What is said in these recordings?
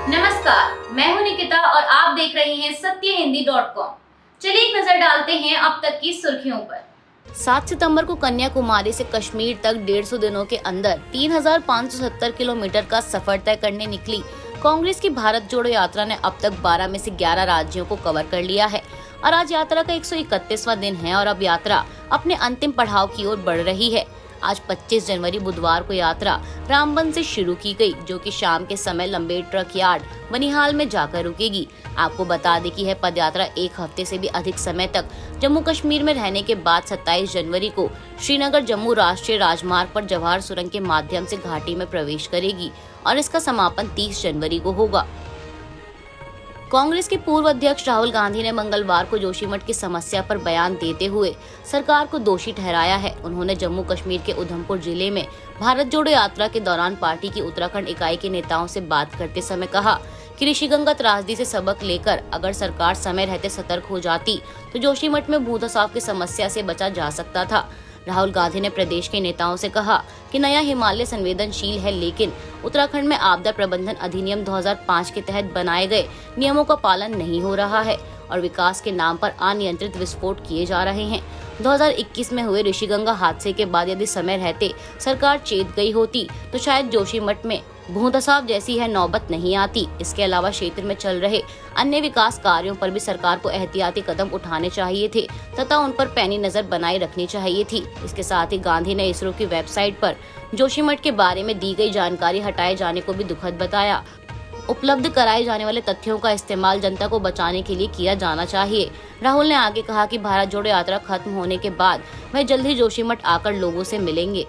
नमस्कार, मैं हूं निकिता और आप देख रहे हैं सत्यहिंदी.com। चलिए एक नजर डालते हैं अब तक की सुर्खियों पर। 7 सितंबर को कन्याकुमारी से कश्मीर तक 150 दिनों के अंदर 3,570 किलोमीटर का सफर तय करने निकली कांग्रेस की भारत जोड़ो यात्रा ने अब तक 12 में से 11 राज्यों को कवर कर लिया है और आज यात्रा का 131वां दिन है और अब यात्रा अपने अंतिम पड़ाव की ओर बढ़ रही है। आज 25 जनवरी बुधवार को यात्रा रामबन से शुरू की गई, जो कि शाम के समय लंबे ट्रक यार्ड बनिहाल में जाकर रुकेगी। आपको बता दें कि यह पदयात्रा एक हफ्ते से भी अधिक समय तक जम्मू कश्मीर में रहने के बाद 27 जनवरी को श्रीनगर जम्मू राष्ट्रीय राजमार्ग पर जवाहर सुरंग के माध्यम से घाटी में प्रवेश करेगी और इसका समापन 30 जनवरी को होगा। कांग्रेस के पूर्व अध्यक्ष राहुल गांधी ने मंगलवार को जोशीमठ की समस्या पर बयान देते हुए सरकार को दोषी ठहराया है। उन्होंने जम्मू कश्मीर के उधमपुर जिले में भारत जोड़ो यात्रा के दौरान पार्टी की उत्तराखंड इकाई के नेताओं से बात करते समय कहा कि ऋषिगंगा त्रासदी से सबक लेकर अगर सरकार समय रहते सतर्क हो जाती तो जोशीमठ में भू धसाव की समस्या से बचा जा सकता था। राहुल गांधी ने प्रदेश के नेताओं से कहा कि नया हिमालय संवेदनशील है, लेकिन उत्तराखंड में आपदा प्रबंधन अधिनियम 2005 के तहत बनाए गए नियमों का पालन नहीं हो रहा है और विकास के नाम पर अनियंत्रित विस्फोट किए जा रहे हैं। 2021 में हुए ऋषिगंगा हादसे के बाद यदि समय रहते सरकार चेत गई होती तो शायद जोशीमठ में भूधसाव जैसी है नौबत नहीं आती। इसके अलावा क्षेत्र में चल रहे अन्य विकास कार्यों पर भी सरकार को एहतियाती कदम उठाने चाहिए थे तथा उन पर पैनी नजर बनाए रखनी चाहिए थी। इसके साथ ही गांधी ने इसरो की वेबसाइट पर जोशीमठ के बारे में दी गई जानकारी हटाए जाने को भी दुखद बताया। उपलब्ध कराए जाने वाले तथ्यों का इस्तेमाल जनता को बचाने के लिए किया जाना चाहिए। राहुल ने आगे कहा कि भारत जोड़ो यात्रा खत्म होने के बाद वह जल्द ही जोशीमठ आकर लोगों से मिलेंगे।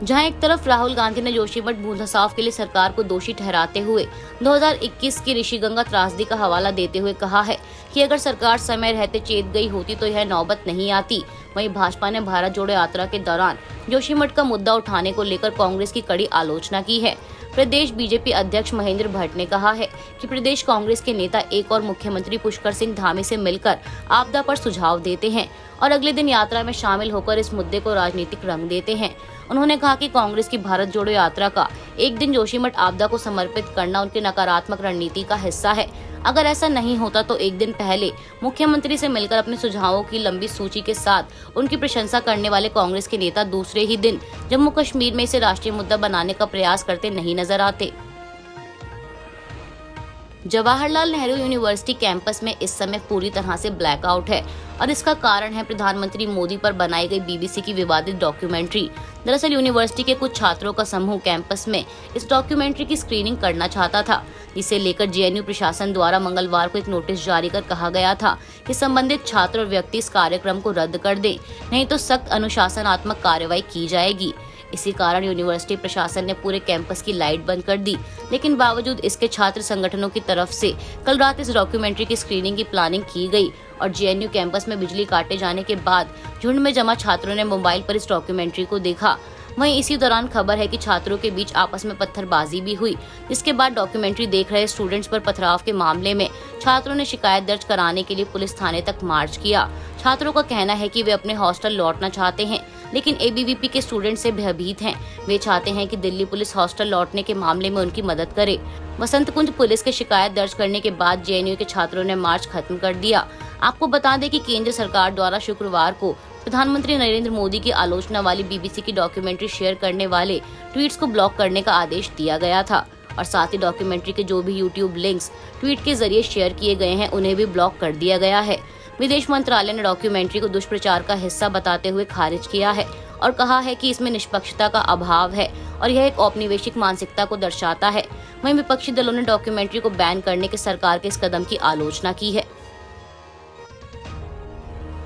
जहां एक तरफ राहुल गांधी ने जोशीमठ भूधसाव के लिए सरकार को दोषी ठहराते हुए 2021 की ऋषिगंगा त्रासदी का हवाला देते हुए कहा है कि अगर सरकार समय रहते चेत गई होती तो यह नौबत नहीं आती, वहीं भाजपा ने भारत जोड़ो यात्रा के दौरान जोशीमठ का मुद्दा उठाने को लेकर कांग्रेस की कड़ी आलोचना की है। प्रदेश बीजेपी अध्यक्ष महेंद्र भट्ट ने कहा है कि प्रदेश कांग्रेस के नेता एक और मुख्यमंत्री पुष्कर सिंह धामी से मिलकर आपदा पर सुझाव देते हैं और अगले दिन यात्रा में शामिल होकर इस मुद्दे को राजनीतिक रंग देते हैं। उन्होंने कहा कि कांग्रेस की भारत जोड़ो यात्रा का एक दिन जोशीमठ आपदा को समर्पित करना उनकी नकारात्मक रणनीति का हिस्सा है। अगर ऐसा नहीं होता तो एक दिन पहले मुख्यमंत्री से मिलकर अपने सुझावों की लंबी सूची के साथ उनकी प्रशंसा करने वाले कांग्रेस के नेता दूसरे ही दिन जम्मू कश्मीर में इसे राष्ट्रीय मुद्दा बनाने का प्रयास करते नहीं नजर आते। जवाहरलाल नेहरू यूनिवर्सिटी कैंपस में इस समय पूरी तरह से ब्लैकआउट है और इसका कारण है प्रधानमंत्री मोदी पर बनाई गई बीबीसी की विवादित डॉक्यूमेंट्री। दरअसल यूनिवर्सिटी के कुछ छात्रों का समूह कैंपस में इस डॉक्यूमेंट्री की स्क्रीनिंग करना चाहता था, जिसे लेकर जेएनयू प्रशासन द्वारा मंगलवार को एक नोटिस जारी कर कहा गया था कि संबंधित छात्र और व्यक्ति इस कार्यक्रम को रद्द कर दें, नहीं तो सख्त अनुशासनात्मक कार्रवाई की जाएगी। इसी कारण यूनिवर्सिटी प्रशासन ने पूरे कैंपस की लाइट बंद कर दी, लेकिन बावजूद इसके छात्र संगठनों की तरफ से कल रात इस डॉक्यूमेंट्री की स्क्रीनिंग की प्लानिंग की गई और जेएनयू कैंपस में बिजली काटे जाने के बाद झुंड में जमा छात्रों ने मोबाइल पर इस डॉक्यूमेंट्री को देखा। वहीं इसी दौरान खबर है कि छात्रों के बीच आपस में पत्थरबाजी भी हुई, जिसके बाद डॉक्यूमेंट्री देख रहे स्टूडेंट्स पर पथराव के मामले में छात्रों ने शिकायत दर्ज कराने के लिए पुलिस थाने तक मार्च किया। छात्रों का कहना है कि वे अपने हॉस्टल लौटना चाहते हैं, लेकिन एबीवीपी के स्टूडेंट से भयभीत हैं। वे चाहते हैं कि दिल्ली पुलिस हॉस्टल लौटने के मामले में उनकी मदद करे। वसंत कुंज पुलिस के शिकायत दर्ज करने के बाद जेएनयू के छात्रों ने मार्च खत्म कर दिया। आपको बता दें कि केंद्र सरकार द्वारा शुक्रवार को प्रधानमंत्री नरेंद्र मोदी की आलोचना वाली बीबीसी की डॉक्यूमेंट्री शेयर करने वाले ट्वीट्स को ब्लॉक करने का आदेश दिया गया था और साथ ही डॉक्यूमेंट्री के जो भी यूट्यूब लिंक्स ट्वीट के जरिए शेयर किए गए हैं उन्हें भी ब्लॉक कर दिया गया है। विदेश मंत्रालय ने डॉक्यूमेंट्री को दुष्प्रचार का हिस्सा बताते हुए खारिज किया है और कहा है कि इसमें निष्पक्षता का अभाव है और यह एक औपनिवेशिक मानसिकता को दर्शाता है। वहीं विपक्षी दलों ने डॉक्यूमेंट्री को बैन करने के सरकार के इस कदम की आलोचना की है।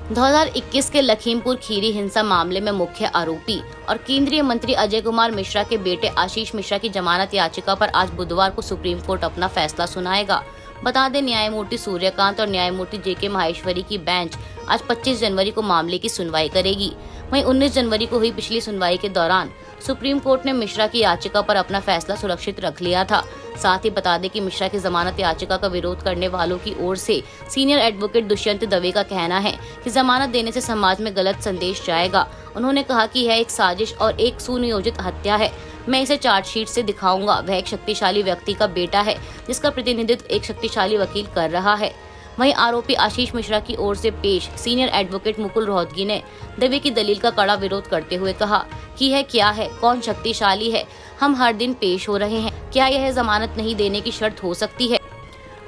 2021 के लखीमपुर खीरी हिंसा मामले में मुख्य आरोपी और केंद्रीय मंत्री अजय कुमार मिश्रा के बेटे आशीष मिश्रा की जमानत याचिका पर आज बुधवार को सुप्रीम कोर्ट अपना फैसला सुनाएगा। बता दें, न्यायमूर्ति सूर्यकांत और न्यायमूर्ति जेके माहेश्वरी की बेंच आज 25 जनवरी को मामले की सुनवाई करेगी। वहीं 19 जनवरी को हुई पिछली सुनवाई के दौरान सुप्रीम कोर्ट ने मिश्रा की याचिका पर अपना फैसला सुरक्षित रख लिया था। साथ ही बता दें कि मिश्रा की जमानत याचिका का विरोध करने वालों की ओर से सीनियर एडवोकेट दुष्यंत दवे का कहना है कि जमानत देने से समाज में गलत संदेश जाएगा। उन्होंने कहा कि यह एक साजिश और एक सुनियोजित हत्या है। मैं इसे चार्जशीट से दिखाऊंगा। वह एक शक्तिशाली व्यक्ति का बेटा है जिसका प्रतिनिधित्व एक शक्तिशाली वकील कर रहा है। वहीं आरोपी आशीष मिश्रा की ओर से पेश सीनियर एडवोकेट मुकुल रोहतगी ने दावे की दलील का कड़ा विरोध करते हुए कहा कि यह क्या है, कौन शक्तिशाली है, हम हर दिन पेश हो रहे हैं, क्या यह जमानत नहीं देने की शर्त हो सकती है।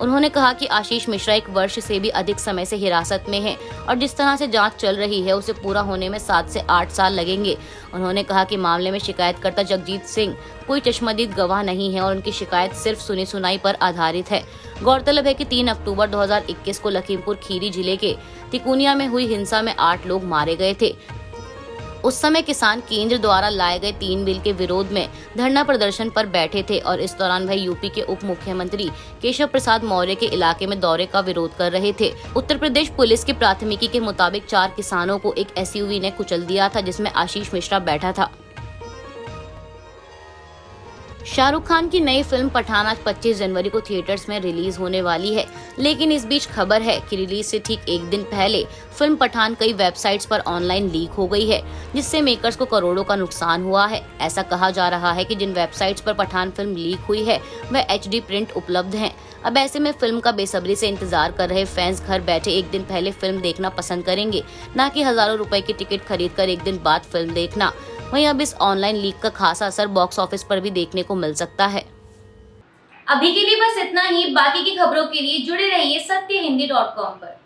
उन्होंने कहा कि आशीष मिश्रा 1 वर्ष से भी अधिक समय से हिरासत में है और जिस तरह से जांच चल रही है उसे पूरा होने में 7 से 8 साल लगेंगे। उन्होंने कहा कि मामले में शिकायतकर्ता जगजीत सिंह कोई चश्मदीद गवाह नहीं है और उनकी शिकायत सिर्फ सुनी सुनाई पर आधारित है। गौरतलब है कि 3 अक्टूबर 2021 को लखीमपुर खीरी जिले के तिकोनिया में हुई हिंसा में 8 लोग मारे गए थे। उस समय किसान केंद्र द्वारा लाए गए 3 बिल के विरोध में धरना प्रदर्शन पर बैठे थे और इस दौरान वह यूपी के उप मुख्यमंत्री केशव प्रसाद मौर्य के इलाके में दौरे का विरोध कर रहे थे। उत्तर प्रदेश पुलिस की प्राथमिकी के मुताबिक 4 किसानों को एक एसयूवी ने कुचल दिया था जिसमें आशीष मिश्रा बैठा था। शाहरुख खान की नई फिल्म पठान आज 25 जनवरी को थिएटर्स में रिलीज होने वाली है, लेकिन इस बीच खबर है कि रिलीज से ठीक 1 दिन पहले फिल्म पठान कई वेबसाइट्स पर ऑनलाइन लीक हो गई है, जिससे मेकर्स को करोड़ों का नुकसान हुआ है। ऐसा कहा जा रहा है कि जिन वेबसाइट्स पर पठान फिल्म लीक हुई है वह HD प्रिंट उपलब्ध हैं। अब ऐसे में फिल्म का बेसब्री से इंतजार कर रहे फैंस घर बैठे 1 दिन पहले फिल्म देखना पसंद करेंगे, न कि हजारों रुपए की टिकट खरीद कर 1 दिन बाद फिल्म देखना। वहीं अब इस ऑनलाइन लीक का खासा असर बॉक्स ऑफिस पर भी देखने को मिल सकता है। अभी के लिए बस इतना ही। बाकी की खबरों के लिए जुड़े रहिए सत्यहिंदी.com पर।